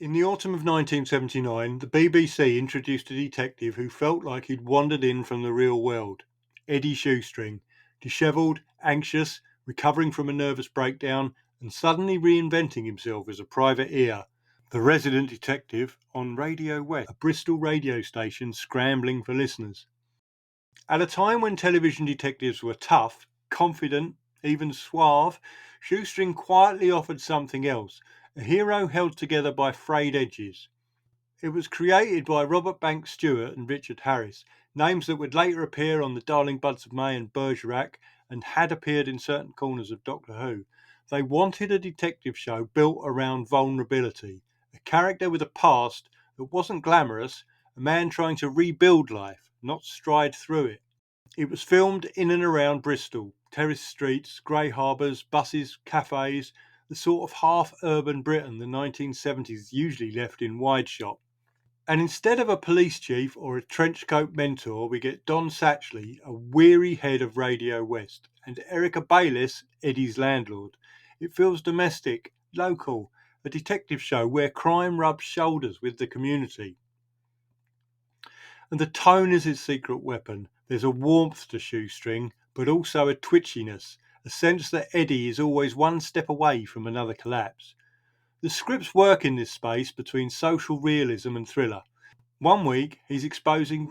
In the autumn of 1979, the BBC introduced a detective who felt like he'd wandered in from the real world. Eddie Shoestring, dishevelled, anxious, recovering from a nervous breakdown, and suddenly reinventing himself as a private ear. The resident detective on Radio West, a Bristol radio station scrambling for listeners. At a time when television detectives were tough, confident, even suave, Shoestring quietly offered something else, a hero held together by frayed edges. It was created by Robert Banks Stewart and Richard Harris, names that would later appear on The Darling Buds of May and Bergerac and had appeared in certain corners of Doctor Who. They wanted a detective show built around vulnerability, a character with a past that wasn't glamorous, a man trying to rebuild life, not stride through it. It was filmed in and around Bristol, terraced streets, grey harbours, buses, cafes, the sort of half-urban Britain the 1970s usually left in wide shot. And instead of a police chief or a trenchcoat mentor, we get Don Satchley, a weary head of Radio West, and Erica Bayliss, Eddie's landlord. It feels domestic, local, a detective show where crime rubs shoulders with the community. And the tone is his secret weapon. There's a warmth to Shoestring, but also a twitchiness, a sense that Eddie is always one step away from another collapse. The scripts work in this space between social realism and thriller. One week he's exposing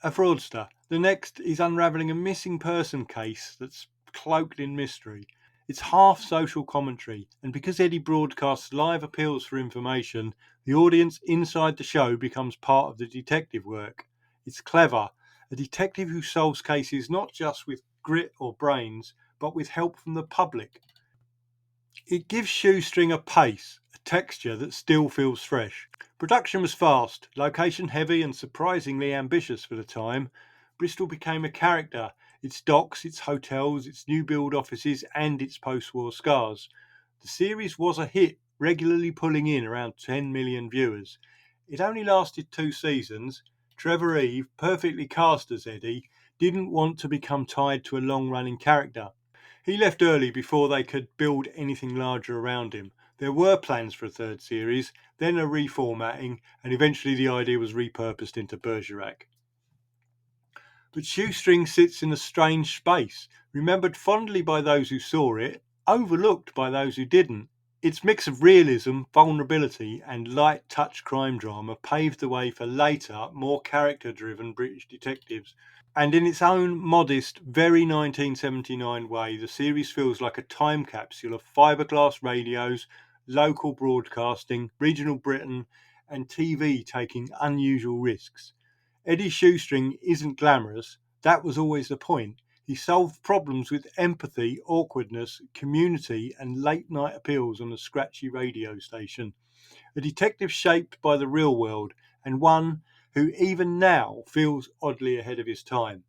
a fraudster, the next he's unravelling a missing person case that's cloaked in mystery. It's half social commentary, and because Eddie broadcasts live appeals for information, the audience inside the show becomes part of the detective work. It's clever, a detective who solves cases not just with grit or brains, but with help from the public. It gives Shoestring a pace, a texture that still feels fresh. Production was fast, location heavy and surprisingly ambitious for the time. Bristol became a character, its docks, its hotels, its new build offices and its post-war scars. The series was a hit, regularly pulling in around 10 million viewers. It only lasted 2 seasons. Trevor Eve, perfectly cast as Eddie, didn't want to become tied to a long-running character. He left early before they could build anything larger around him. There were plans for a third series, then a reformatting, and eventually the idea was repurposed into Bergerac. But Shoestring sits in a strange space, remembered fondly by those who saw it, overlooked by those who didn't. Its mix of realism, vulnerability, and light touch crime drama paved the way for later, more character-driven British detectives. And in its own modest, very 1979 way, the series feels like a time capsule of fiberglass radios, local broadcasting, regional Britain, and TV taking unusual risks. Eddie Shoestring isn't glamorous, that was always the point. He solved problems with empathy, awkwardness, community, and late night appeals on a scratchy radio station. A detective shaped by the real world, and one who even now feels oddly ahead of his time.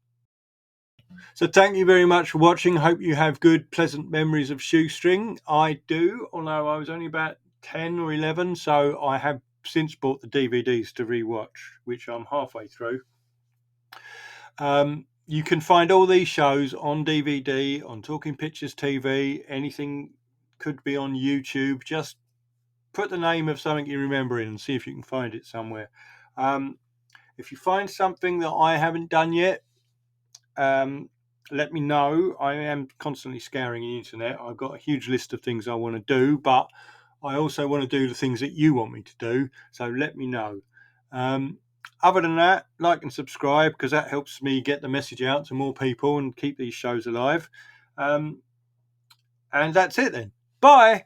So thank you very much for watching. Hope you have good, pleasant memories of Shoestring. I do, although I was only about 10 or 11, so I have since bought the DVDs to rewatch, which I'm halfway through. You can find all these shows on DVD, on Talking Pictures TV, anything could be on YouTube. Just put the name of something you remember in and see if you can find it somewhere. If you find something that I haven't done yet, let me know. I am constantly scouring the internet. I've got a huge list of things I want to do, but I also want to do the things that you want me to do. So let me know. Other than that, like and subscribe because that helps me get the message out to more people and keep these shows alive. And that's it then. Bye.